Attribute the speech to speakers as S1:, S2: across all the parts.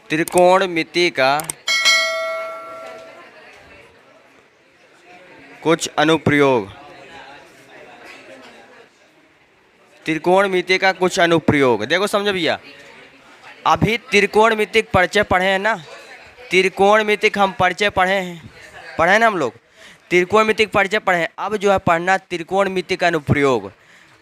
S1: त्रिकोणमिति का कुछ अनुप्रयोग। त्रिकोणमिति का कुछ अनुप्रयोग। देखो समझो भैया, अभी त्रिकोणमितिक परिचय पढ़े हैं ना, त्रिकोणमितिक हम परिचय पढ़े ना हम लोग, त्रिकोणमितिक परिचय पढ़े हैं। अब जो है पढ़ना त्रिकोणमिति का अनुप्रयोग।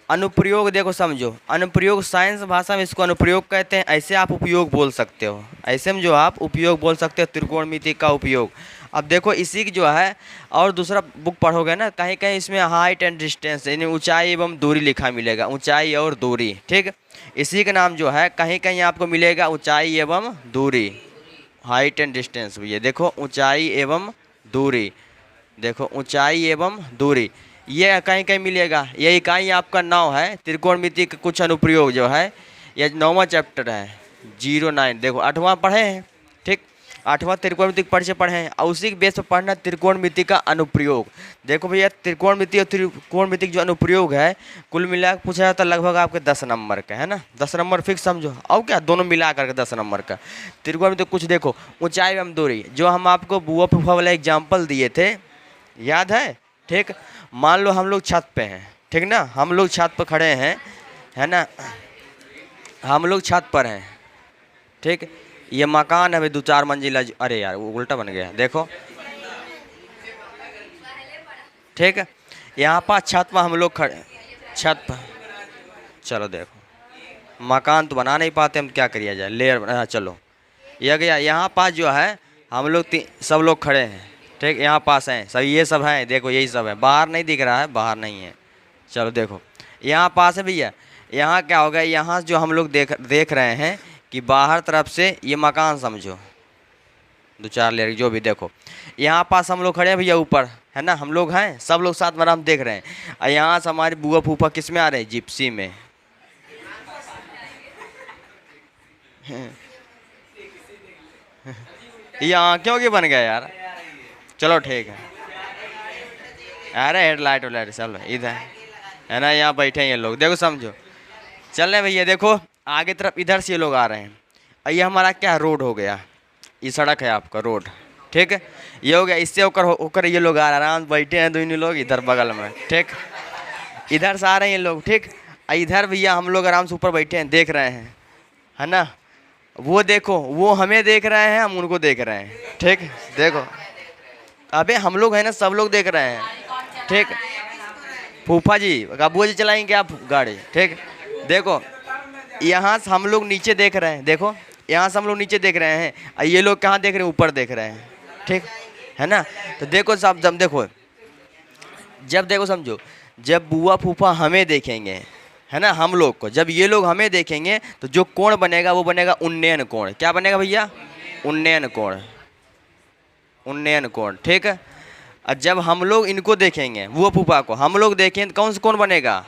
S1: अनुप्रयोग देखो समझो, अनुप्रयोग साइंस भाषा में इसको अनुप्रयोग कहते हैं। ऐसे आप उपयोग बोल सकते हो, ऐसे में जो आप उपयोग बोल सकते हो त्रिकोणमिति का उपयोग। अब देखो इसी की जो है और दूसरा बुक पढ़ोगे ना, कहीं कहीं इसमें हाइट एंड डिस्टेंस यानी ऊंचाई एवं दूरी लिखा मिलेगा, ऊंचाई और दूरी। ठीक, इसी का नाम जो है कहीं कहीं आपको मिलेगा ऊंचाई एवं दूरी, हाइट एंड डिस्टेंस। ये देखो ऊंचाई एवं दूरी, देखो ऊंचाई एवं दूरी, ये कहीं कहीं मिलेगा। ये इकाई आपका 9 है, त्रिकोणमिति का कुछ अनुप्रयोग जो है ये 9वां चैप्टर है 09। देखो 8वां पढ़े हैं, ठीक, 8वां त्रिकोणमिति परिचय पढ़े हैं और उसी के बेस पर पढ़ना त्रिकोणमिति का अनुप्रयोग। देखो भैया त्रिकोणमिति और त्रिकोणमिति जो अनुप्रयोग है कुल मिला पूछा जाता लगभग आपके 10 नंबर का है ना, 10 नंबर फिक्स समझो। और क्या दोनों मिला करके 10 नंबर का त्रिकोणमिति। कुछ देखो ऊंचाई एवं दूरी, जो हम आपको बुआ फूफा वाला एग्जाम्पल दिए थे, याद है? ठीक, मान लो हम लोग छत पे हैं, ठीक ना, हम लोग छत पर खड़े हैं, है ना, हम लोग छत पर हैं, ठीक। ये मकान है भाई 2-4 मंजिला। अरे यार वो उल्टा बन गया, देखो, ठीक है। यहाँ पर छत पर हम लोग खड़े, छत पर, चलो देखो मकान तो बना नहीं पाते हम, क्या करिए जाए, लेयर। चलो ये गया, यहाँ पास जो है हम लोग सब लोग खड़े हैं, ठीक, यहाँ पास हैं सब, ये सब हैं, देखो यही सब है, बाहर नहीं दिख रहा है, बाहर नहीं है। चलो देखो यहाँ पास है भैया, यहाँ क्या होगा, यहाँ जो हम लोग देख रहे हैं कि बाहर तरफ से ये मकान समझो 2-4 लेयर जो भी। देखो यहाँ पास हम लोग खड़े हैं भैया ऊपर, है ना, हम लोग हैं, सब लोग साथ में हम देख रहे हैं। और यहाँ से हमारी बुआ फूफा किस में आ रहे हैं, जिप्सी में। यहाँ क्यों के बन गया यार, चलो ठीक है। अरे हेडलाइट वलाइट चलो इधर है ना, यहाँ बैठे हैं ये लोग, देखो समझो। चल रहे भैया, देखो आगे तरफ इधर से ये लोग आ रहे हैं और ये हमारा क्या रोड हो गया, ये सड़क है आपका रोड, ठीक है। ये हो गया, इससे होकर ये लोग आ रहे हैं, आराम बैठे हैं दोनों लोग इधर बगल में, ठीक। इधर से आ रहे हैं ये लोग, ठीक। इधर भैया हम लोग आराम से ऊपर बैठे हैं, देख रहे हैं, है ना। वो देखो वो हमें देख रहे हैं, हम उनको देख रहे हैं, ठीक। देखो अबे हम लोग हैं ना, सब लोग देख रहे हैं, ठीक। फूफा जी अबू जी चलाएंगे आप गाड़ी, ठीक। देखो यहाँ से हम लोग नीचे देख रहे हैं, देखो यहाँ से हम लोग नीचे देख रहे हैं और ये लोग कहाँ देख रहे हैं, ऊपर देख रहे हैं, ठीक है ना। तो देखो सब जब देखो, जब देखो समझो, जब बुआ फूफा हमें देखेंगे, है ना, हम लोग को, जब ये लोग हमें देखेंगे तो जो कोण बनेगा वो बनेगा उन्नयन कोण। क्या बनेगा भैया, उन्नयन कोण, उन्नयन कोण, ठीक है। और जब हम लोग इनको देखेंगे, वो फूफा को हम लोग देखें तो कौन सा कोण बनेगा,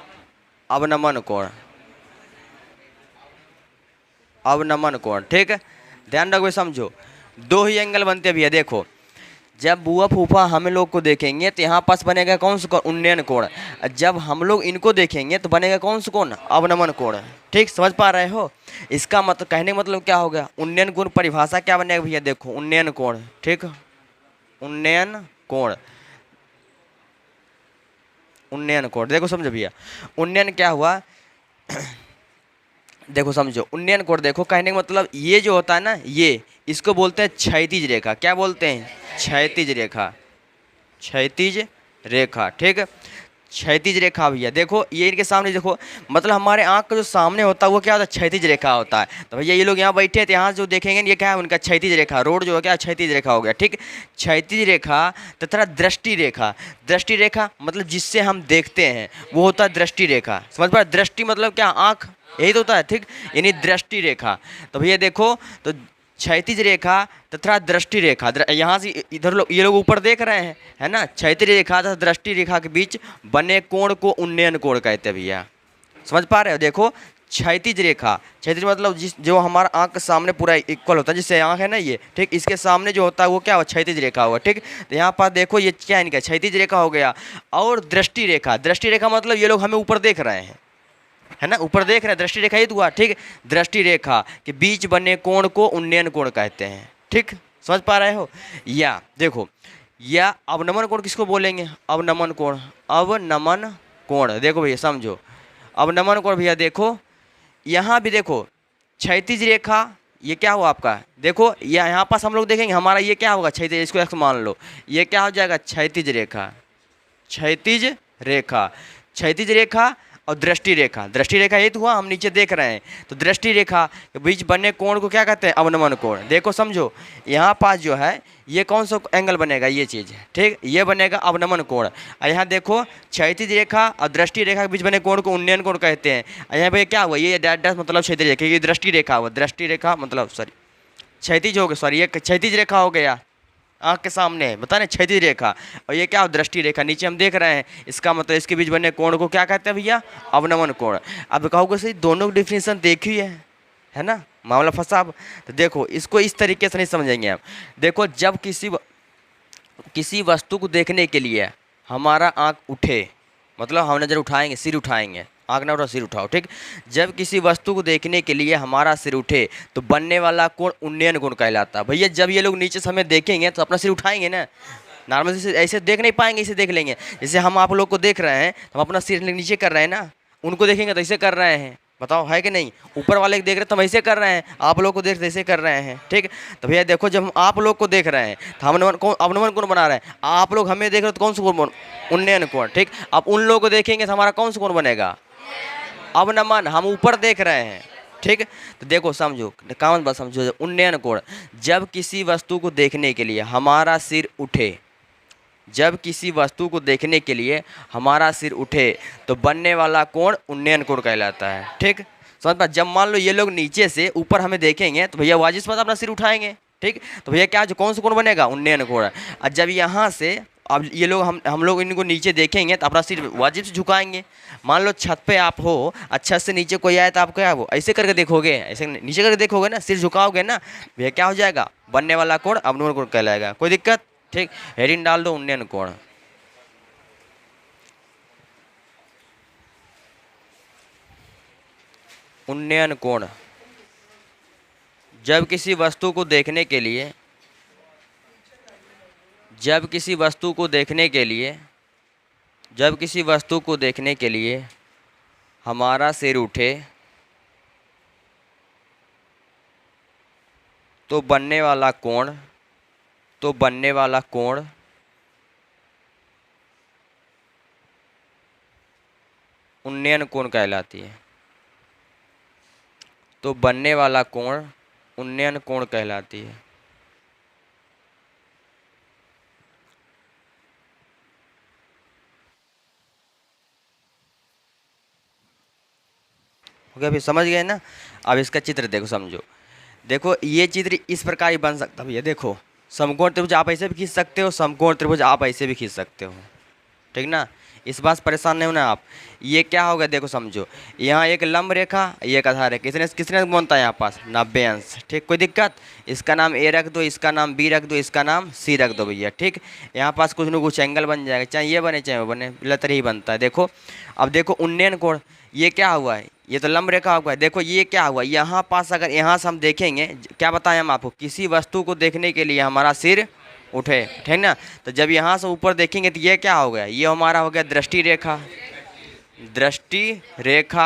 S1: अवनमन कोण, अवनमन कोण, ठीक है। ध्यान रखो समझो, 2 ही एंगल बनते हैं भैया। देखो जब बुआ फूफा हम लोग को देखेंगे तो यहाँ पास बनेगा कौन सा कोण, उन्नयन कोण। जब हम लोग इनको देखेंगे तो बनेगा कौन सा कोण, अवनमन कोण, ठीक। समझ पा रहे हो? इसका मतलब कहने का मतलब क्या हो गया, उन्नयन कोण परिभाषा क्या बनेगा भैया, देखो उन्नयन कोण, ठीक, उन्नयन कोण, उन्नयन कोण। देखो समझो भैया उन्नयन क्या हुआ, देखो समझो उन्नयन कोण। देखो कहने का मतलब ये जो होता है ना, ये इसको बोलते हैं क्षैतिज रेखा। क्या बोलते हैं, क्षैतिज रेखा, क्षैतिज रेखा, ठीक है, क्षैतिज रेखा भैया। देखो ये इनके सामने देखो, मतलब हमारे आँख का जो सामने होता है वो क्या होता है, क्षैतिज रेखा होता है। तो भैया ये लोग यहाँ बैठे हैं तो यहाँ जो देखेंगे ये क्या है, उनका क्षैतिज रेखा, रोड जो है क्या क्षैतिज रेखा हो गया, ठीक। क्षैतिज रेखा तथा दृष्टि रेखा, दृष्टि रेखा मतलब जिससे हम देखते हैं वो होता है दृष्टि रेखा। समझ पा, दृष्टि मतलब क्या, आँख, यही तो होता है, ठीक, यानी दृष्टि रेखा। तो भैया देखो तो क्षैतिज रेखा तथा दृष्टि रेखा, यहाँ से इधर लोग ये लोग ऊपर देख रहे हैं, है ना, क्षैतिज रेखा तथा दृष्टि रेखा के बीच बने कोण को उन्नयन कोण कहते हैं भैया। समझ पा रहे हो? देखो क्षैतिज रेखा, क्षैतिज मतलब जो हमारा आँख के सामने पूरा इक्वल होता है, जिससे आँख है ना ये, ठीक, इसके सामने जो होता है वो क्या हुआ, क्षैतिज रेखा हुआ, ठीक। तो यहाँ पर देखो ये क्या इनका क्षैतिज रेखा हो गया। और दृष्टि रेखा, दृष्टि रेखा मतलब ये लोग हमें ऊपर देख रहे हैं, है ना, ऊपर देख रहे हैं, दृष्टि रेखा ये तो हुआ, ठीक। दृष्टि रेखा के बीच बने कोण को उन्नयन कोण कहते हैं, ठीक, समझ पा रहे हो। या देखो, या अवनमन कोण किसको बोलेंगे, अवनमन कोण, अवनमन कोण, देखो भैया समझो, अवनमन कोण भैया देखो, यहाँ भी देखो क्षैतिज रेखा, ये क्या हुआ आपका, देखो यहाँ पास हम लोग देखेंगे हमारा ये क्या होगा, क्षैतिज, इसको एक्स मान लो, ये क्या हो जाएगा, क्षैतिज रेखा, क्षैतिज रेखा, क्षैतिज रेखा और दृष्टि रेखा, दृष्टि रेखा ये तो हुआ, हम नीचे देख रहे हैं, तो दृष्टि रेखा के बीच बने कोण को क्या कहते हैं, अवनमन कोण। देखो समझो, यहाँ पास जो है ये कौन सा एंगल बनेगा, ये चीज़, ठीक, ये बनेगा अवनमन कोण। और यहाँ देखो क्षैतिज रेखा और दृष्टि रेखा के बीच बने कोण को उन्नयन कोण कहते हैं। और यहाँ पे क्या हुआ, ये डैश डैश मतलब क्षैतिज रेखा, ये दृष्टि रेखा हुआ, दृष्टि रेखा मतलब सॉरी क्षैतिज हो गया, सॉरी ये क्षैतिज रेखा हो गया, आँख के सामने है, बता रहे क्षैतिज रेखा, और ये क्या हो, दृष्टि रेखा, नीचे हम देख रहे हैं, इसका मतलब इसके बीच बने कोण को क्या कहते हैं भैया, अवनमन कोण। अब कहोगे सही दोनों की डिफिनेशन देखी है ना, मामला फंसा। अब तो देखो इसको इस तरीके से नहीं समझेंगे आप। देखो जब किसी वस्तु को देखने के लिए हमारा आँख उठे, मतलब हम नज़र उठाएंगे, सिर उठाएंगे, आँख ना उठाओ सिर उठाओ, ठीक। जब किसी वस्तु को देखने के लिए हमारा सिर उठे तो बनने वाला कोण उन्नयन कोण कहलाता है। भैया जब ये लोग नीचे से हमें देखेंगे तो अपना सिर उठाएंगे ना, नॉर्मल से ऐसे देख नहीं पाएंगे, इसे देख लेंगे। जैसे हम आप लोग को देख रहे हैं तो हम अपना सिर नीचे कर रहे हैं ना, उनको देखेंगे तो ऐसे कर रहे हैं, बताओ है कि नहीं। ऊपर वाले देख रहे हैं तो हम ऐसे कर रहे हैं, आप लोग को देख ऐसे कर रहे हैं, ठीक। तो भैया देखो जब हम आप लोग को देख रहे हैं तो हम अवनमन कोण बना रहे हैं, आप लोग हमें देख रहे हो तो कौन सा कोण, उन्नयन कोण, ठीक। अब उन लोगों को देखेंगे तो हमारा कौन सा कोण बनेगा, अवनमन, हम ऊपर देख रहे हैं, ठीक। तो देखो समझो, कामन बात समझो, उन्नयन कोण, जब किसी वस्तु को देखने के लिए हमारा सिर उठे, जब किसी वस्तु को देखने के लिए हमारा सिर उठे तो बनने वाला कोण उन्नयन कोण कहलाता है, ठीक। समझ पा। जब मान लो ये लोग नीचे से ऊपर हमें देखेंगे तो भैया वाजिब बात अपना सिर उठाएंगे, ठीक। तो भैया क्या जो कौन सा कोण बनेगा, उन्नयन कोण। और जब यहाँ से अब ये लोग हम लोग इनको नीचे देखेंगे तो अपना सिर वाजिब से झुकाएंगे। मान लो छत पे आप हो, अच्छा से नीचे कोई आए तो आप क्या वो ऐसे करके देखोगे, ऐसे नीचे करके देखोगे ना, सिर झुकाओगे ना, भैया क्या हो जाएगा, बनने वाला कोण अवनमन कोण कहलाएगा। कोई दिक्कत, ठीक। हेडिंग डाल दो उन्नयन कोण। उन्नयन कोण जब किसी वस्तु को देखने के लिए, जब किसी वस्तु को देखने के लिए, जब किसी वस्तु को देखने के लिए हमारा सिर उठे तो बनने वाला कोण, तो बनने वाला कोण उन्नयन कोण कहलाती है, तो बनने वाला कोण उन्नयन कोण कहलाती है। हो गया, फिर समझ गए ना। अब इसका चित्र देखो, समझो, देखो ये चित्र इस प्रकार ही बन सकता है भैया। देखो समकोण त्रिभुज आप ऐसे भी खींच सकते हो, समकोण त्रिभुज आप ऐसे भी खींच सकते हो, ठीक ना, इस बात से परेशान नहीं होना आप। ये क्या होगा, देखो समझो, यहाँ एक लंब रेखा, ये एक आधार है, किसने किसने बनता है यहाँ पास 90 अंश, ठीक। कोई दिक्कत, इसका नाम ए रख दो, इसका नाम बी रख दो, इसका नाम सी रख दो भैया, ठीक। यहाँ पास कुछ न कुछ एंगल बन जाएगा, चाहे ये बने चाहे वो बने, लतर ही बनता है। देखो अब देखो उन्नयन कोण, ये क्या हुआ है, ये तो लंब रेखा हुआ है। देखो ये क्या हुआ, यहाँ पास अगर यहाँ से हम देखेंगे, क्या बताएं हम आपको, किसी वस्तु को देखने के लिए हमारा सिर उठे, ठीक ना। तो जब यहाँ से ऊपर देखेंगे तो ये क्या हो गया, ये हमारा हो गया दृष्टि रेखा, दृष्टि रेखा।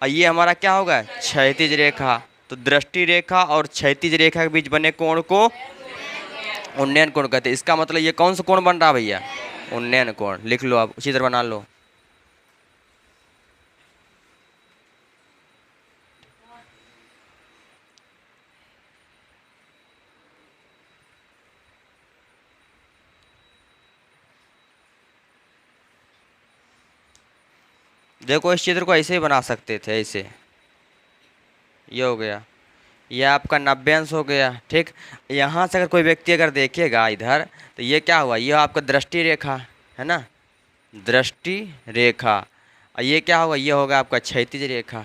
S1: और ये हमारा क्या होगा, क्षैतिज रेखा। तो दृष्टि रेखा और क्षैतिज रेखा के बीच बने कोण को उन्नयन कोण कहते हैं। इसका मतलब ये कौन सा कोण बन रहा है भैया, उन्नयन कोण। लिख लो आप, चित्र बना लो। देखो इस चित्र को ऐसे ही बना सकते थे, ऐसे, ये हो गया, ये आपका 90 अंश हो गया, ठीक। यहाँ से अगर कोई व्यक्ति अगर देखेगा इधर तो ये क्या हुआ, ये आपका दृष्टि रेखा है ना, दृष्टि रेखा। और ये क्या होगा, ये होगा आपका क्षैतिज रेखा,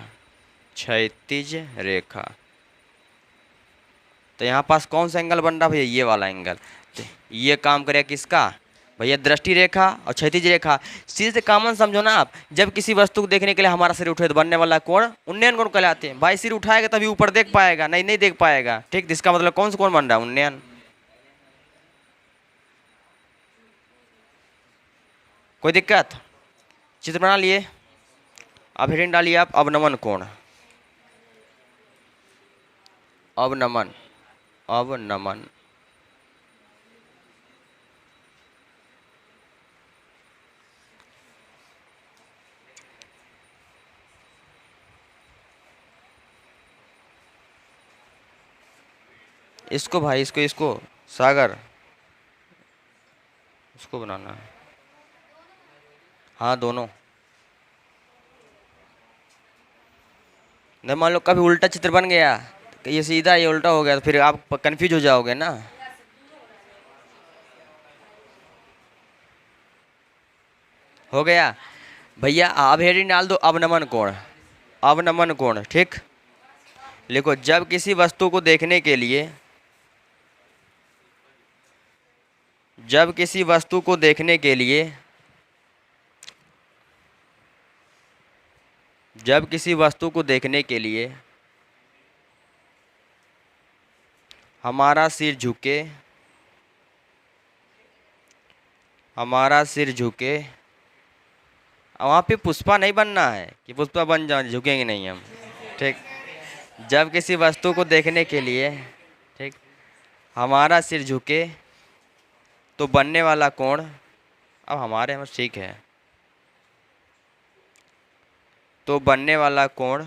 S1: क्षैतिज रेखा। तो यहाँ पास कौन सा एंगल बन रहा भैया, ये वाला एंगल। तो ये काम करेगा किसका, भैया दृष्टि रेखा और क्षैतिज रेखा सीधे से कॉमन समझो ना आप। जब किसी वस्तु को देखने के लिए हमारा सिर उठे तो बनने वाला कोण उन्नयन कोण कहलाते हैं। भाई सिर उठाएगा तभी ऊपर देख पाएगा, नहीं नहीं देख पाएगा। ठीक, इसका मतलब कौन सा कोण बन रहा है? उन्नयन। कोई दिक्कत? चित्र बना लिए, अब हेडिंग डालिए आप अवनमन कोण। अवनमन, अवनमन। इसको भाई, इसको सागर, इसको बनाना है। हाँ दोनों। नहीं मान लो कभी उल्टा चित्र बन गया, ये सीधा ये उल्टा हो गया, तो फिर आप कंफ्यूज हो जाओगे ना। हो गया भैया, अब हेडिंग डाल दो अवनमन कोण। अवनमन कोण, ठीक। लिखो, जब किसी वस्तु को देखने के लिए, जब किसी वस्तु को देखने के लिए, जब किसी वस्तु को देखने के लिए हमारा सिर झुके, हमारा सिर झुके। वहाँ पे पुष्पा नहीं बनना है कि पुष्पा बन जाओ, झुकेंगे नहीं हम। ठीक, जब किसी वस्तु को देखने के लिए, ठीक, हमारा सिर झुके तो बनने वाला कोण, अब हमारे हम ठीक है, तो बनने वाला कोण,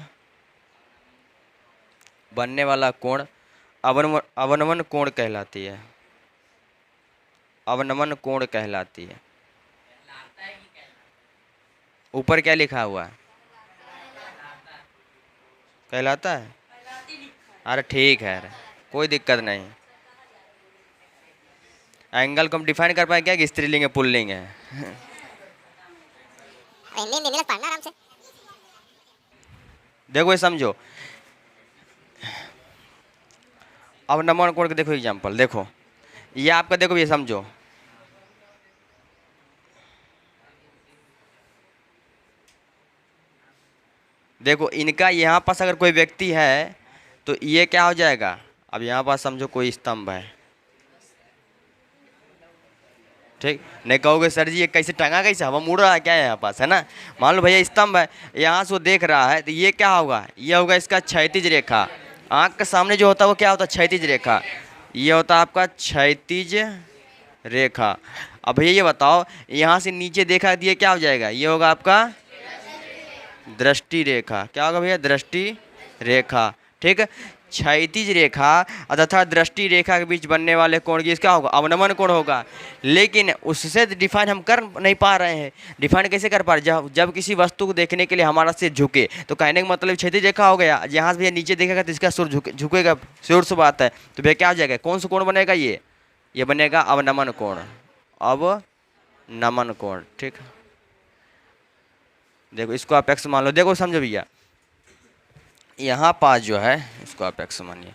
S1: बनने वाला कोण अवनमन कोण कहलाती है। अवनमन कोण कहलाती है। ऊपर क्या लिखा हुआ है? कहलाता है। अरे ठीक है, अरे कोई दिक्कत नहीं। एंगल को हम डिफाइन कर पाए क्या कि स्त्रीलिंग है पुल्लिंग है? आराम से देखो, ये समझो। अब नमन कोण के देखो एग्जांपल, देखो ये आपका, देखो ये समझो, देखो इनका यहाँ पास अगर कोई व्यक्ति है तो ये क्या हो जाएगा? अब यहाँ पास समझो कोई स्तंभ है, ठीक। नहीं कहोगे सर जी ये कैसे टंगा, कैसे हवा मुड़ रहा है क्या यहाँ पास, है ना? मान लो भैया स्तंभ है, यहाँ से वो देख रहा है, तो ये क्या होगा? ये होगा इसका क्षैतिज रेखा। आँख के सामने जो होता है वो क्या होता है? क्षैतिज रेखा। ये होता है आपका क्षैतिज रेखा। अब भैया ये बताओ, यहाँ से नीचे देखा तो ये क्या हो जाएगा? ये होगा आपका दृष्टि रेखा। क्या होगा भैया? दृष्टि रेखा, ठीक है। क्षैतिज रेखा तथा दृष्टि रेखा के बीच बनने वाले कोण की क्या होगा? अवनमन कोण होगा। लेकिन उससे डिफाइन हम कर नहीं पा रहे हैं। डिफाइन कैसे कर पा रहे? जब किसी वस्तु को देखने के लिए हमारा सिर झुके, तो कहने का मतलब क्षैतिज रेखा हो गया। यहाँ से भैया नीचे देखेगा तो इसका सिर झुकेगा, श्योर सी बात है। तो भैया क्या हो जाएगा? कौन सा कोण बनेगा? ये बनेगा अवनमन कोण। अवनमन कोण, ठीक। देखो इसको आप एक्स मान लो। देखो समझो भैया, यहाँ पास जो है इसको आप एक्स मानिए।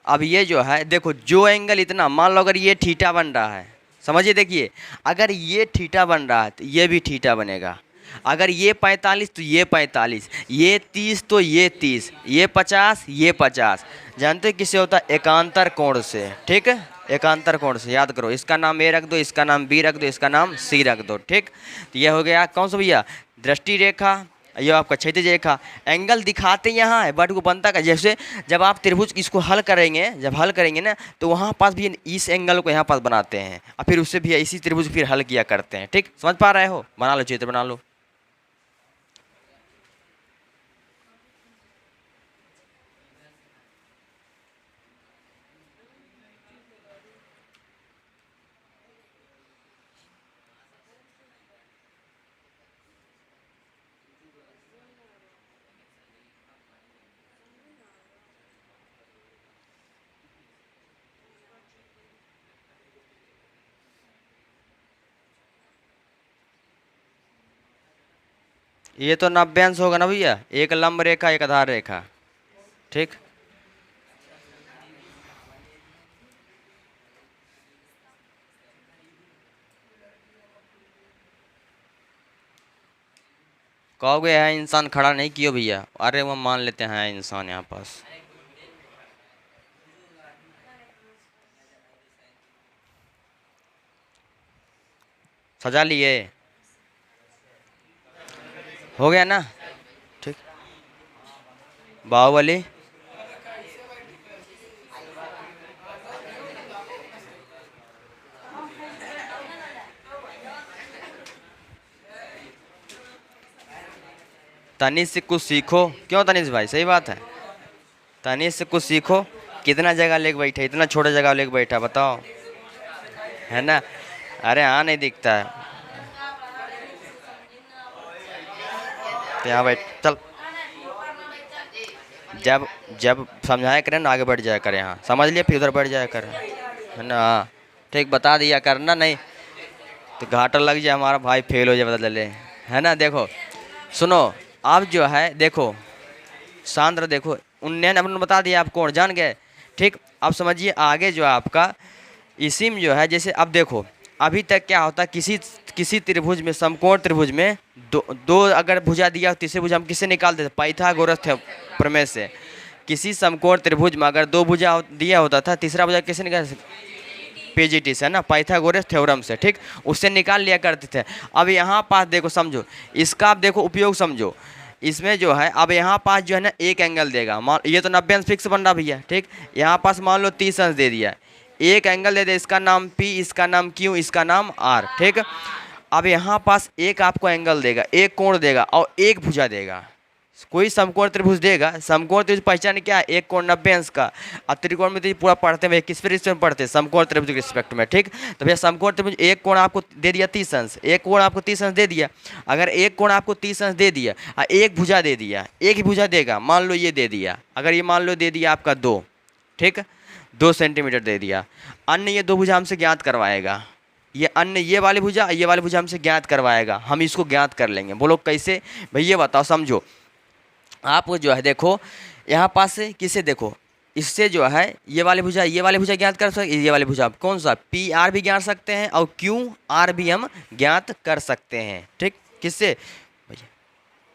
S1: अब ये जो है, देखो जो एंगल इतना, मान लो अगर ये थीटा बन रहा है, समझिए, देखिए अगर ये थीटा बन रहा है तो ये भी थीटा बनेगा। अगर ये 45 तो ये 45, ये 30 तो ये 30, ये 50 ये 50। जानते हैं किससे होता है? एकांतर कोण से, ठीक है। एकांतर कोण से याद करो, इसका नाम ए रख दो, इसका नाम बी रख दो, इसका नाम सी रख दो, ठीक। तो ये हो गया कौन सा भैया? दृष्टि रेखा। ये आपका क्षैतिज रेखा। एंगल दिखाते यहाँ है बट वो बनता का, जैसे जब आप त्रिभुज इसको हल करेंगे, जब हल करेंगे ना, तो वहाँ पास भी इस एंगल को यहाँ पास बनाते हैं और फिर उससे भी इसी त्रिभुज फिर हल किया करते हैं, ठीक। समझ पा रहे हो? बना लो, चित्र बना लो। ये तो नब्यांश होगा ना भैया, एक लंब रेखा एक आधार रेखा, ठीक। कहोगे है इंसान खड़ा नहीं कियो भैया, अरे वो मान लेते हैं इंसान यहाँ पास। सजा लिए, हो गया ना, ठीक। बाहुबली तनीश से कुछ सीखो। क्यों तनीश भाई, सही बात है, तनीश से कुछ सीखो। कितना जगह लेके बैठा, इतना छोटा जगह लेके बैठा, बताओ, है ना। अरे हाँ, नहीं दिखता है तो यहाँ बैठ, चल। जब जब समझाया करें ना, आगे बढ़ जाया करें, हाँ समझ लिया, फिर उधर बढ़ जाया करें, है ना। हाँ ठीक, बता दिया करना, नहीं तो घाटा लग जाए, हमारा भाई फेल हो जाए, बता ले, है ना। देखो सुनो, अब जो है देखो शांत रहो, देखो उन्नयन अपन बता दिया, आप कौन जान गए, ठीक। अब समझिए आगे जो है आपका इसी में जो है, जैसे अब देखो अभी तक क्या होता है, किसी किसी त्रिभुज में, समकोण त्रिभुज में दो अगर भुजा दिया, तीसरे भुजा हम किससे निकालते थे, पाइथागोरस थे प्रमेय से। किसी समकोण त्रिभुज में अगर दो भुजा दिया होता था, तीसरा भुजा किससे निकाल, पीजीटी से, है ना, पाइथागोरस थ्योरम से, ठीक, उससे निकाल लिया करते थे। अब यहाँ पास देखो, समझो इसका, आप देखो उपयोग समझो, इसमें जो है अब यहाँ पास जो है ना एक एंगल देगा, मान ये तो 90 अंश फिक्स बन रहा भैया, ठीक। यहाँ पास मान लो 30 अंश दे दिया, एक एंगल दे दे, इसका नाम P, इसका नाम Q, इसका नाम R, ठीक। अब यहाँ पास एक आपको एंगल देगा, एक कोण देगा और एक भुजा देगा, कोई समकोण त्रिभुज देगा। समकोण त्रिभुज पहचान क्या है, एक कोण 90 अंश का। अब त्रिकोण में पूरा पढ़ते हैं, किस पे रिस्पेक्ट में पढ़ते हैं, समकोण त्रिभुज के रिस्पेक्ट में, ठीक। तो भैया समकोण त्रिभुज एक कोण आपको दे दिया 30 अंश, एक कोण आपको 30 अंश दे दिया। अगर एक कोण आपको 30 अंश दे दिया और एक भुजा दे दिया, एक ही भुजा देगा, मान लो ये दे दिया, अगर ये मान लो दे दिया आपका 2, ठीक, 2 सेंटीमीटर दे दिया, अन्य ये दो भुजा हमसे ज्ञात करवाएगा, ये अन्य ये वाली भुजा हमसे ज्ञात करवाएगा, हम इसको ज्ञात कर लेंगे। बोलो कैसे भैया, बताओ, समझो। आपको जो है देखो यहाँ पास से किसे देखो, इससे जो है ये वाली भुजा ज्ञात कर सकते, ये वाली भुजा कौन सा PR भी ज्ञात सकते हैं और QR भी हम ज्ञात कर सकते हैं, ठीक। किससे भैया,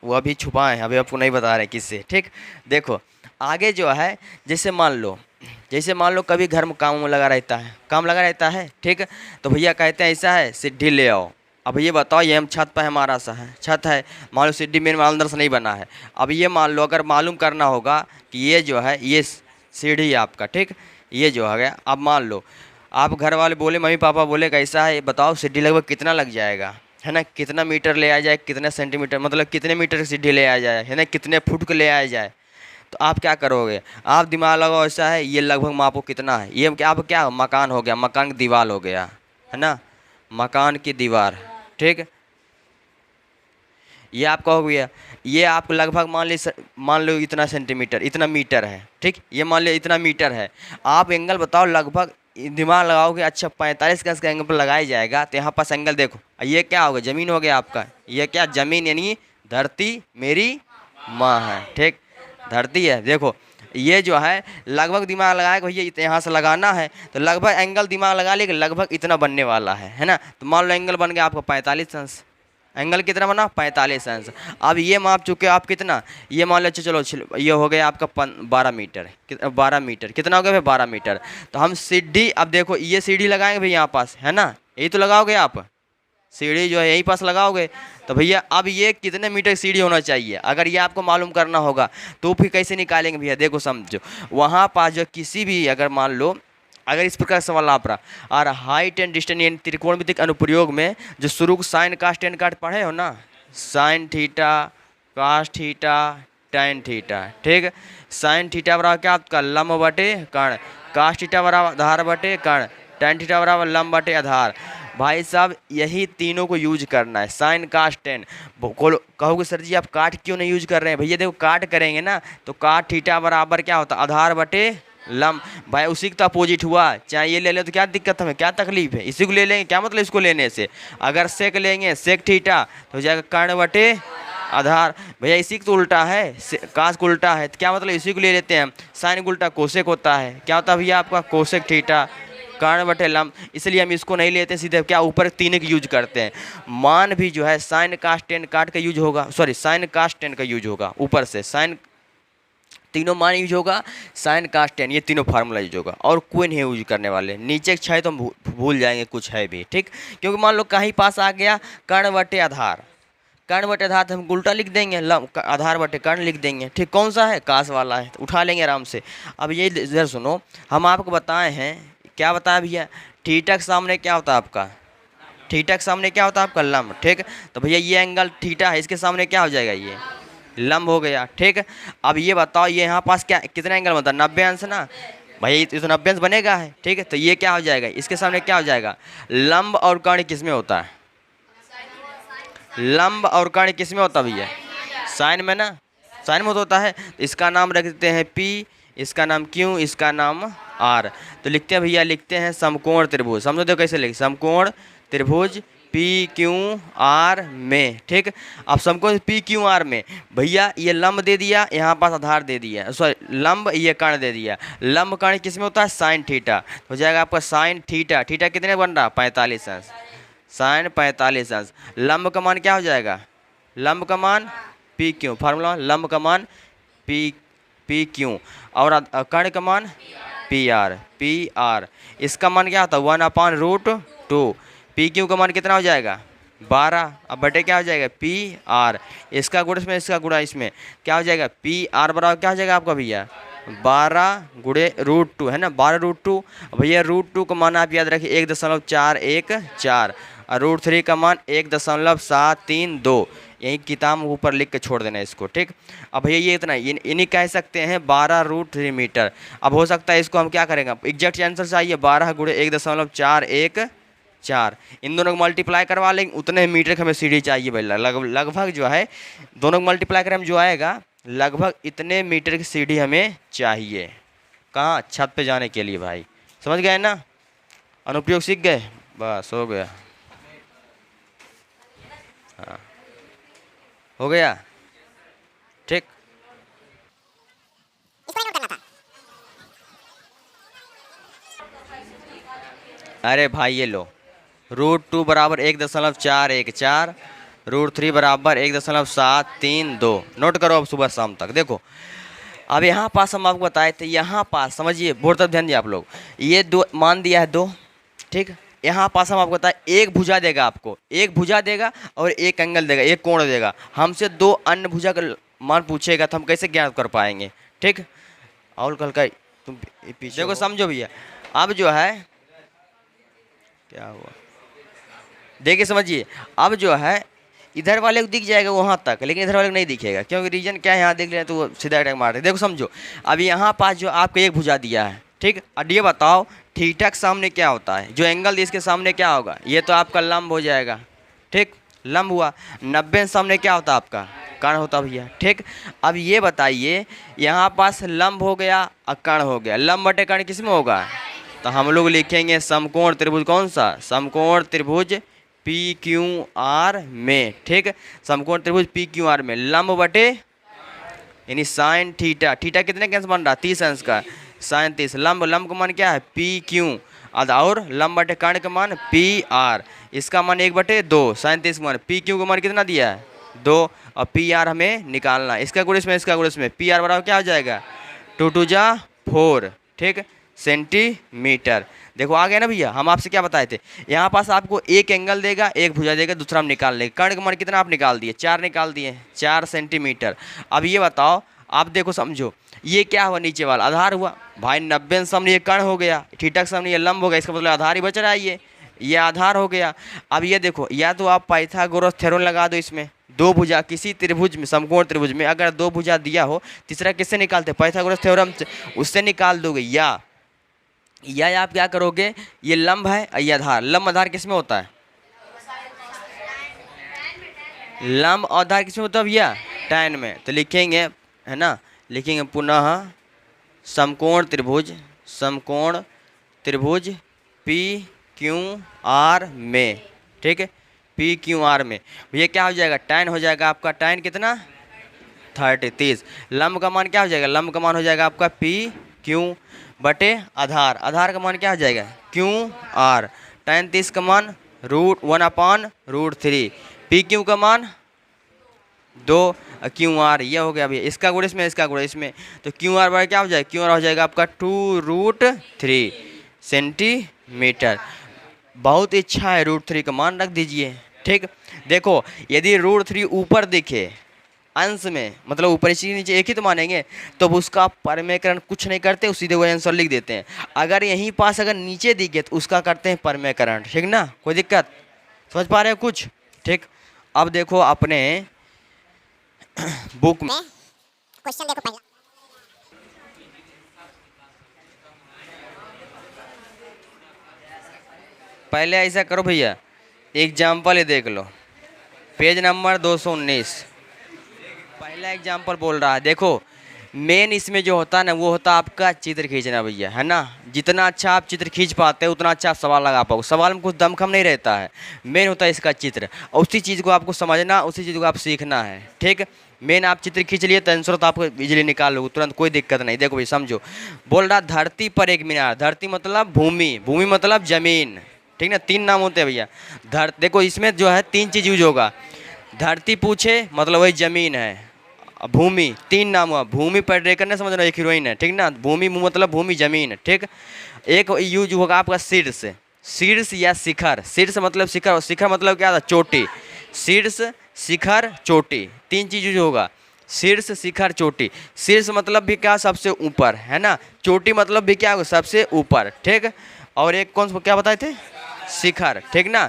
S1: वो अभी छुपाए हैं, अभी आपको नहीं बता रहे किससे, ठीक। देखो आगे जो है, जैसे मान लो कभी घर में काम लगा रहता है, ठीक। तो भैया कहते हैं ऐसा है, सीढ़ी ले आओ। अब ये बताओ, ये हम छत पर हमारा सा है, छत है, मान लो सीढ़ी मेरे अंदर से नहीं बना है। अब ये मान लो अगर मालूम करना होगा कि ये जो है ये सीढ़ी आपका, ठीक, ये जो है गया। अब मान लो आप घर वाले बोले, मम्मी पापा बोले कैसा है, बताओ सीढ़ी लगभग कितना लग जाएगा, है ना, कितना मीटर ले आ जाए, कितने सेंटीमीटर, मतलब कितने मीटर की सीढ़ी ले आ जाए, है ना, कितने फुट को ले आ जाए। तो आप क्या करोगे, आप दिमाग लगाओ, ऐसा है ये लगभग मापो कितना है, ये आप क्या मकान हो गया, मकान की दीवार हो गया, है ना, मकान की दीवार, ठीक। ये आपका हो गया, ये आप लगभग मान लो इतना सेंटीमीटर, इतना मीटर है, ठीक, ये मान लो इतना मीटर है। आप एंगल बताओ, लगभग दिमाग लगाओगे, अच्छा 45 का एंगल पर लगाया जाएगा, तो यहाँ पास एंगल देखो, ये क्या होगा, ज़मीन हो गया आपका, ये क्या ज़मीन यानी धरती मेरी माँ है, ठीक, धरती है। देखो ये जो है लगभग दिमाग लगाएगा भैया, यहाँ से लगाना है तो लगभग एंगल दिमाग लगा लेगा, लगभग इतना बनने वाला है ना। तो मान लो एंगल बन गया आपका 45 अंश, एंगल कितना बना 45 अंश। अब ये माप चुके आप कितना, ये मान लो चलो ये हो गया आपका 12 मीटर, 12 मीटर कितना हो गया भाई 12 मीटर। तो हम सीढ़ी, अब देखो ये सीढ़ी लगाएंगे भैया यहाँ पास, है ना, यही तो लगाओगे आप, सीढ़ी जो है यहीं पास लगाओगे। तो भैया अब ये कितने मीटर सीढ़ी होना चाहिए, अगर ये आपको मालूम करना होगा तो फिर कैसे निकालेंगे भैया, देखो समझो, वहाँ पास जो किसी भी अगर मान लो अगर इस प्रकार सवाल आप रहा, और हाइट एंड डिस्टेंस यानी त्रिकोणमितिक अनुप्रयोग में जो शुरू साइन कास्ट टेन काट पढ़े हो ना, sine theta cast theta tan theta, ठीक। साइन थीटा बराबर क्या आपका लंब बटे कर्ण, कास्ट थीटा बराबर आधार बटे कर्ण, टेन थीटा बराबर लंब बटे आधार। भाई साहब यही तीनों को यूज करना है, साइन कास्ट टेन। कहोगे सर जी आप काट क्यों नहीं यूज कर रहे हैं, भैया देखो काट करेंगे ना तो काट थीटा बराबर क्या होता है आधार बटे लंब, भाई उसी का तो अपोजिट हुआ, चाहे ये ले ले तो क्या दिक्कत हमें, क्या तकलीफ है, इसी को ले लेंगे, क्या मतलब इसको लेने से। अगर सेक लेंगे सेक थीटा तो हो जाएगा कर्ण बटे आधार, भैया इसी को तो उल्टा है, काश को उल्टा है तो क्या मतलब इसी को ले लेते हैं। साइन को उल्टा कोसेक होता है, क्या होता है भैया आपका कोसेक थीटा, कर्ण बटे लंब, इसलिए हम इसको नहीं लेते, सीधे क्या ऊपर 3 का यूज करते हैं। मान भी जो है साइन कास टेन काट का यूज होगा, सॉरी साइन कास टेन का यूज होगा, ऊपर से साइन तीनों मान यूज होगा, साइन कास टेन ये तीनों फार्मूला यूज होगा, और कोई नहीं यूज करने वाले। नीचे 6 तो हम भूल जाएंगे कुछ है भी, ठीक। क्योंकि मान लो कहीं पास आ गया कर्ण बटे आधार, कर्ण बटे आधार तो हम उल्टा लिख देंगे, आधार बटे कर्ण लिख देंगे, ठीक। कौन सा है, कास वाला है, तो उठा लेंगे आराम से। अब ये इधर सुनो, हम आपको बताए हैं, क्या बताया भैया, थीटा के सामने क्या होता है आपका, थीटा के सामने क्या होता है आपका लंब, ठीक। तो भैया ये एंगल थीटा है, इसके सामने क्या हो जाएगा, ये लंब हो गया, ठीक। अब ये बताओ ये यहाँ पास क्या कितना एंगल बनता है, 90 अंश ना भाई, ये तो 90 अंश बनेगा है, ठीक है। तो ये क्या हो जाएगा, इसके सामने क्या हो जाएगा, लंब और कर्ण किस में होता है, लंब और कर्ण किस में होता है भैया, साइन में ना, साइन में होता है। इसका नाम रख देते हैं P, इसका नाम Q, इसका नाम R। तो लिखते हैं भैया, लिखते हैं समकोण त्रिभुज, समझो तो कैसे लिख, समकोण त्रिभुज PQR में, ठीक। अब समकोण PQR में भैया ये लंब दे दिया, यहाँ पास आधार दे दिया, सॉरी लंब, ये कर्ण दे दिया, लंब कर्ण किस में होता है, साइन थीटा, हो जाएगा आपका साइन थीटा, थीटा कितने बन रहा, 45 अंश, साइन 45 अंश। लंब का मान क्या हो जाएगा, लंब का मान PQ, फार्मूला लंब का मान PQ, और कर्ण का मान PR, इसका मान क्या होता है 1/√2, PQ का मान कितना हो जाएगा 12, अब बटे क्या हो जाएगा PR, इसका गुणा इसमें, इसका गुणा इसमें, क्या हो जाएगा PR बराबर क्या हो जाएगा आपका भैया 12 गुणे √2 है ना, 12√2। भैया √2 का मान आप याद रखिए 1.414, और √3 का मान 1.732, यही किताब ऊपर लिख के छोड़ देना इसको, ठीक। अब भैया ये इतना इन्हीं कह सकते हैं 12√3 मीटर। अब हो सकता है इसको हम क्या करेंगे, एग्जैक्ट आंसर चाहिए 12 गुणे 1.414, इन दोनों को मल्टीप्लाई करवा लेंगे, उतने मीटर का हमें सीढ़ी चाहिए भाई, लगभग जो है दोनों को मल्टीप्लाई करें हम जो आएगा लगभग इतने मीटर की सीढ़ी हमें चाहिए, कहाँ, छत पे जाने के लिए भाई, समझ गए ना, अनुप्रयोग सीख गए, बस हो गया, हाँ हो गया, ठीक। अरे भाई ये लो, √2 बराबर 1.414, √3 बराबर 1.732, नोट करो अब सुबह शाम तक। देखो अब यहाँ पास हम आपको बताए थे, यहाँ पास समझिए, बहुत तक ध्यान दिया आप लोग, ये दो मान दिया है 2, ठीक। यहाँ पास हम आपको बताए एक भुजा देगा आपको, एक भुजा देगा और एक एंगल देगा, एक कोण देगा, हमसे 2 अन्य भुजा का मान पूछेगा तो हम कैसे ज्ञात कर पाएंगे, ठीक। और कल का तुम पीछे देखो, समझो भैया, अब जो है क्या हुआ देखिए समझिए, अब जो है इधर वाले को दिख जाएगा वहाँ तक, लेकिन इधर वाले को नहीं दिखेगा, क्योंकि रीजन क्या है, यहाँ देख रहे हैं तो वो सीधा अटैक मार रहे हैं। देखो समझो, अब यहाँ पास जो आपको एक भुजा दिया है, ठीक। अब ये बताओ थीटा के सामने क्या होता है, जो एंगल दिया इसके सामने क्या होगा, ये तो आपका लंब हो जाएगा, ठीक, लंब हुआ। 90 के सामने क्या होता है आपका, कर्ण होता भैया, ठीक। अब ये बताइए यहाँ पास लंब हो गया और कर्ण हो गया, लंब बटे कर्ण किस में होगा, तो हम लोग लिखेंगे समकोण त्रिभुज, कौन सा, समकोण त्रिभुज PQR में, ठीक। समकोण त्रिभुज PQR में लंब बटे यानी साइन थीटा, थीटा कितने का अंश बन रहा, 30 अंश का, साइन 30, लंब, लंब का मान क्या है PQ, और लंब बटे कर्ण का मान PR, इसका मान 1/2, साइन 30 का मान, PQ का मान कितना दिया है 2, और PR हमें निकालना है, इसका गुणा इसमें, इसका गुणा इसमें, PR बराबर क्या हो जाएगा 2 2 जा 4, ठीक, सेंटीमीटर। देखो आ गया ना भैया, हम आपसे क्या बताए थे, यहाँ पास आपको एक एंगल देगा, एक भुजा देगा, दूसरा हम निकाल लेंगे, कर्ण का मान कितना आप निकाल दिए, 4 निकाल दिए, 4 सेंटीमीटर। अब ये बताओ, आप देखो समझो, ये क्या हुआ, नीचे वाला आधार हुआ भाई, 90 के सामने ये कर्ण हो गया, थीटा के सामने ये लंब हो गया, इसका मतलब आधार ही बच रहा है, ये आधार हो गया। अब ये देखो, या तो आप पाइथागोरस थ्योरम लगा दो इसमें, 2 भुजा किसी त्रिभुज में, समकोण त्रिभुज में अगर 2 भुजा दिया हो, तीसरा किससे निकालते, पाइथागोरस थ्योरम उससे निकाल दोगे, या आप क्या करोगे, ये लंब है ये आधार, लंब आधार किस में होता है, लंब और आधार किस में होता है भैया, tan में, तो लिखेंगे है ना, लिखेंगे पुनः समकोण त्रिभुज, समकोण त्रिभुज PQR में, ठीक है, PQR में भैया क्या हो जाएगा, tan हो जाएगा आपका, tan कितना 30, लंब का मान क्या हो जाएगा, लंब का मान हो जाएगा आपका क्यू बटे आधार, आधार का मान क्या हो जाएगा क्यू आर, tan 30 का मान √1/√3, पी क्यू का मान 2 क्यू आर, यह हो गया भैया इसका गुण इसमें, इसका गुण इसमें, तो क्यू आर बाय क्या हो जाएगा, क्यू आर हो जाएगा आपका 2√3 सेंटीमीटर। बहुत अच्छा है, √3 का मान रख दीजिए। ठीक, देखो यदि √3 ऊपर दिखे अंश में, मतलब ऊपर इसी नीचे एक ही तो मानेंगे, तो उसका परमेकरण कुछ नहीं करते, सीधे वो आंसर लिख देते हैं। अगर यहीं पास अगर नीचे दिखे तो उसका करते हैं परमेकरण। ठीक ना, कोई दिक्कत, समझ पा रहे हो कुछ? ठीक, अब देखो अपने बुक में क्वेश्चन देखो पहला, पहले ऐसा करो भैया, एग्जाम्पल ये देख लो, पेज नंबर 219, पहला एग्जाम्पल बोल रहा है। देखो मेन इसमें जो होता है ना, वो होता है आपका चित्र खींचना भैया, है ना। जितना अच्छा आप चित्र खींच पाते हो उतना अच्छा आप सवाल लगा पाओगे। सवाल में कुछ दमखम नहीं रहता है, मेन होता है इसका चित्र, और उसी चीज़ को आपको समझना, उसी चीज़ को आप सीखना है। ठीक, मेन आप चित्र खींच लिए तो आंसर तो आपको इजीली निकाल लोगे तुरंत, कोई दिक्कत नहीं। देखो भाई समझो, बोल रहा धरती पर एक मीनार, धरती मतलब भूमि, भूमि मतलब जमीन। ठीक ना, 3 नाम होते हैं भैया। देखो इसमें जो है 3 चीज़ यूज होगा, धरती पूछे मतलब वही जमीन है, भूमि 3 नाम हुआ, भूमि पेडनेकर ने समझना, एक हीरोइन है। ठीक ना, भूमि मतलब भूमि जमीन। ठीक, एक यूज होगा आपका शीर्ष, शीर्ष या शिखर, शीर्ष मतलब शिखर, और शिखर मतलब क्या था, चोटी, शीर्ष शिखर चोटी, 3 चीज यूज होगा, शीर्ष शिखर चोटी। शीर्ष मतलब भी क्या, सबसे ऊपर, है ना। चोटी मतलब भी क्या होगा, सबसे ऊपर। ठीक, और एक कौन सा क्या बताए थे, शिखर। ठीक ना,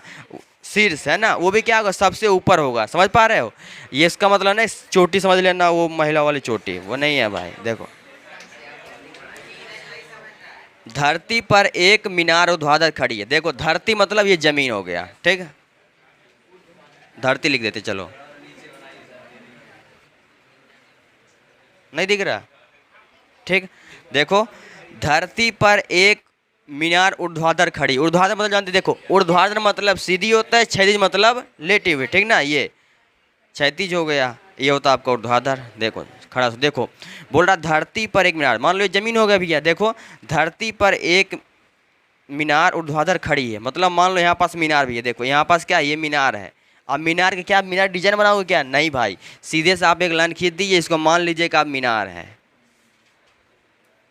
S1: शीर्ष है ना, वो भी क्या होगा, सबसे ऊपर होगा। समझ पा रहे हो, ये इसका मतलब ना चोटी समझ लेना, वो महिला वाली चोटी वो नहीं है भाई। देखो धरती पर एक मीनार ऊर्ध्वाधर खड़ी है, देखो धरती मतलब ये जमीन हो गया। ठीक, धरती लिख देते, चलो नहीं दिख रहा। ठीक, देखो धरती पर एक मीनार ऊर्ध्वाधर खड़ी, ऊर्ध्वाधर मतलब जानते, देखो ऊर्ध्वाधर मतलब सीधी होता है, क्षैतिज मतलब लेटी हुई। ठीक ना, ये क्षैतिज हो गया, ये होता है आपका ऊर्ध्वाधर। देखो खड़ा, देखो बोल रहा धरती पर एक मीनार, मान लो ये जमीन हो गया भैया। देखो धरती पर एक मीनार ऊर्ध्वाधर खड़ी है, मतलब मान लो यहाँ पास मीनार भी है। देखो यहाँ पास क्या, ये मीनार है। अब मीनार के क्या, मीनार डिजाइन बनाओगे क्या, नहीं भाई, सीधे से आप एक लाइन खींच दीजिए, इसको मान लीजिए कि आप मीनार है।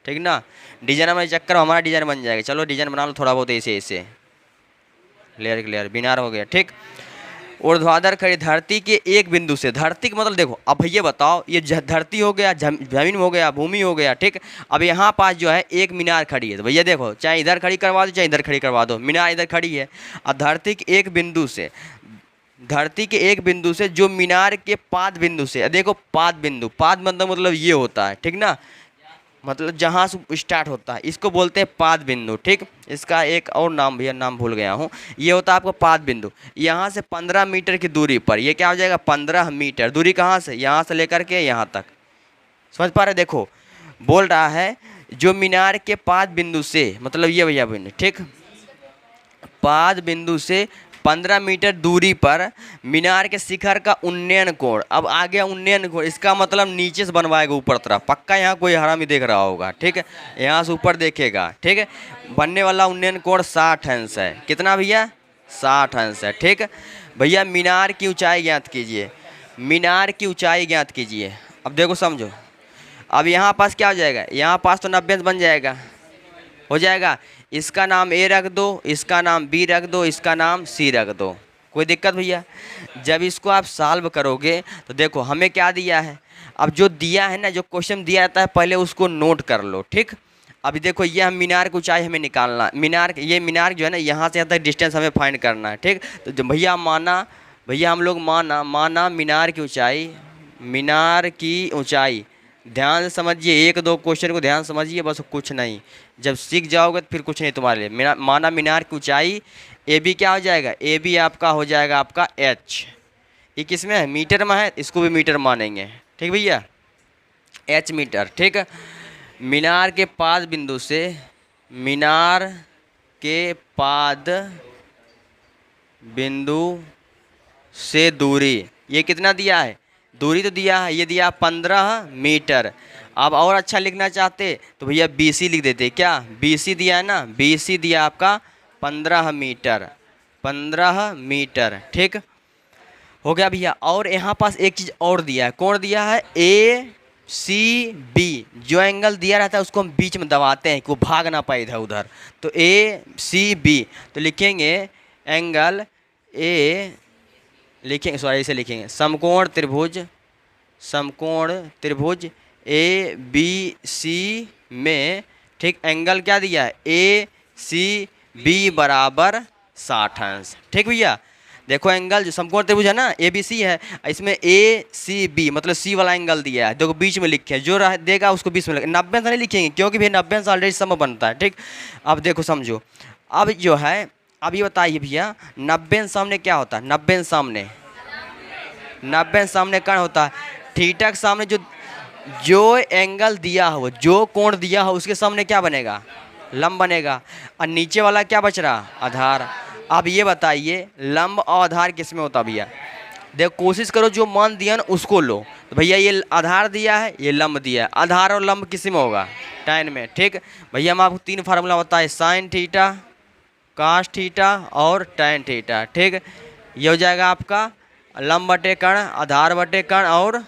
S1: ठीक ना, डिजाइन में चक्कर हमारा डिजाइन बन जाएगा। चलो डिजाइन बना लो थोड़ा बहुत ऐसे ऐसे, क्लियर क्लियर, मीनार हो गया। ठीक, ऊर्ध्वाधर खड़ी धरती के एक बिंदु से, धरती का मतलब देखो, अब भैया बताओ, ये धरती हो गया, जमीन हो गया, भूमि हो गया। ठीक, अब यहाँ पास जो है एक मीनार खड़ी है, तो भैया देखो चाहे इधर खड़ी करवा दो चाहे इधर खड़ी करवा दो, मीनार इधर खड़ी है। अब धरती के एक बिंदु से, धरती के एक बिंदु से जो मीनार के पाद बिंदु से, देखो पाद बिंदु, पाद मतलब ये होता है। ठीक ना, मतलब जहाँ से स्टार्ट होता है, इसको बोलते हैं पाद बिंदु। ठीक, इसका एक और नाम भैया, नाम भूल गया हूँ, ये होता है आपका पाद बिंदु। यहाँ से 15 मीटर की दूरी पर, ये क्या हो जाएगा, 15 मीटर दूरी, कहाँ से, यहाँ से लेकर के यहाँ तक। समझ पा रहे, देखो बोल रहा है जो मीनार के पाद बिंदु से, मतलब ये भैया बिंदु। ठीक, पाद बिंदु से 15 मीटर दूरी पर मीनार के शिखर का उन्नयन कोण, अब आ गया उन्नयन कोण, इसका मतलब नीचे से बनवाएगा ऊपर तरफ, पक्का यहाँ कोई हरामी देख रहा होगा। ठीक है, यहाँ से ऊपर देखेगा। ठीक है, बनने वाला उन्नयन कोण 60 अंश है। कितना भैया, 60 अंश है। ठीक भैया, मीनार की ऊंचाई ज्ञात कीजिए, मीनार की ऊंचाई ज्ञात कीजिए। अब देखो समझो, अब यहाँ पास क्या हो जाएगा, यहाँ पास तो 90 अंश बन जाएगा, हो जाएगा। इसका नाम ए रख दो, इसका नाम बी रख दो, इसका नाम सी रख दो, कोई दिक्कत भैया। जब इसको आप सॉल्व करोगे तो देखो हमें क्या दिया है, अब जो दिया है ना, जो क्वेश्चन दिया जाता है पहले उसको नोट कर लो। ठीक, अभी देखो ये हम मीनार की ऊंचाई हमें निकालना, मीनार, ये मीनार जो है ना, यहाँ से यहाँ तक डिस्टेंस हमें फाइंड करना है। ठीक, तो जो भैया माना, भैया हम लोग माना मीनार की ऊंचाई, मीनार की ऊंचाई, ध्यान से समझिए, 1-2 क्वेश्चन को ध्यान समझिए बस, कुछ नहीं, जब सीख जाओगे तो फिर कुछ नहीं तुम्हारे लिए। माना मीनार की ऊंचाई, ए बी क्या हो जाएगा, ए बी आपका हो जाएगा आपका एच, ये किस में है, मीटर में है, इसको भी मीटर मानेंगे। ठीक भैया, एच मीटर। ठीक, मीनार के पाद बिंदु से, मीनार के पाद बिंदु से दूरी, ये कितना दिया है, दूरी तो दिया है, ये दिया 15 मीटर। आप और अच्छा लिखना चाहते तो भैया BC लिख देते। क्या BC दिया है ना, BC दिया आपका 15 मीटर, 15 मीटर। ठीक हो गया भैया। और यहाँ पास एक चीज़ और दिया है, कौन दिया है, ACB। जो एंगल दिया रहता है उसको हम बीच में दबाते हैं कि वो भाग ना पाए इधर उधर। तो ACB तो लिखेंगे एंगल A, लिखेंगे सॉरी इसे लिखेंगे समकोण त्रिभुज, समकोण त्रिभुज ABC में, ठीक, एंगल क्या दिया है, ACB बराबर 60 अंश। ठीक भैया, देखो एंगल जो समकोण त्रिभुज है ना ABC है, इसमें ACB मतलब C वाला एंगल दिया है, देखो बीच में लिखे, जो देगा उसको बीच में लिखे। 90 अंश नहीं लिखेंगे क्योंकि भैया 90 अंश ऑलरेडी सम बनता है। ठीक, अब देखो समझो, अब जो है, अब ये बताइए भैया 90 अंश सामने क्या होता है, 90 अंश सामने, 90 अंश सामने कौन होता है, थीटा के सामने जो एंगल दिया हो, जो कोण दिया हो उसके सामने क्या बनेगा, लंब बनेगा। और नीचे वाला क्या बच रहा, आधार। अब ये बताइए लंब और आधार किस में होता भैया, देखो कोशिश करो जो मान दिया ना उसको लो। तो भैया ये आधार दिया है, ये लंब दिया है, आधार और लंब किस में होगा, tan में। ठीक भैया, हम आपको 3 फार्मूला बताए, साइन थीटा, कास थीटा और tan थीटा। ठीक, ये हो जाएगा आपका लंब बटे कर्ण, आधार बटे कर्ण और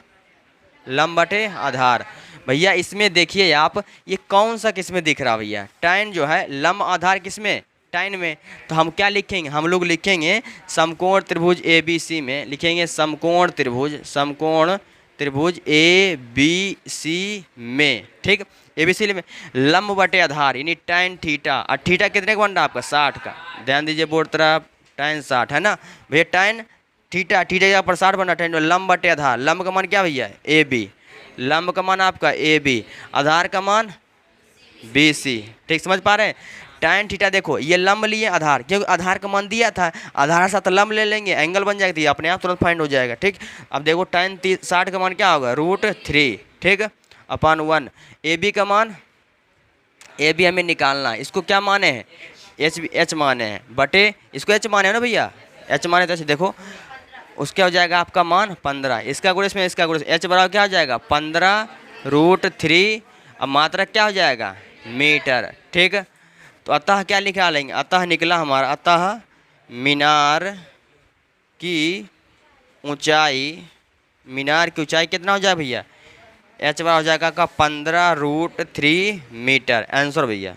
S1: लंब बटे आधार। भैया इसमें देखिए आप, ये कौन सा किस में दिख रहा भैया, tan जो है, लंब आधार किस में, tan में। तो हम क्या लिखेंगे, हम लोग लिखेंगे समकोण त्रिभुज ABC में, लिखेंगे समकोण त्रिभुज, समकोण त्रिभुज ABC में। ठीक, ABC में लंब बटे आधार यानी tan थीटा, और थीटा कितने का बन रहा है आपका, 60 का। ध्यान दीजिए बोर्ड तरफ, tan 60 है ना भैया, tan थीटा, थीटा यहाँ पर 60 बना, tan लंब बटे आधार, लंब का मान क्या भैया, AB, लंब का मान आपका AB, आधार का मान BC। ठीक, समझ पा रहे हैं। tan थीटा देखो ये लंब लिए आधार, क्योंकि आधार का मान दिया था, आधार साथ लंब ले लेंगे, एंगल बन जाएगा, तो ये अपने आप तुरंत फाइंड हो जाएगा। ठीक, अब देखो tan 60 का मान क्या होगा, √3, ठीक, अपन 1। AB का मान, AB हमें निकालना है, इसको क्या माने हैं, H माने हैं, बटे इसको H माने है ना भैया, H माने तो देखो उसका हो जाएगा आपका मान 15, इसका गुणा इसमें इसका गुणा, H बराबर क्या हो जाएगा 15√3, अब मात्रा क्या हो जाएगा, मीटर। ठीक, तो अतः क्या निकालेंगे, अतः निकला हमारा, अतः मीनार की ऊंचाई, मीनार की ऊंचाई कितना हो जाएगा भैया, H बराबर हो जाएगा का 15√3 मीटर। आंसर भैया।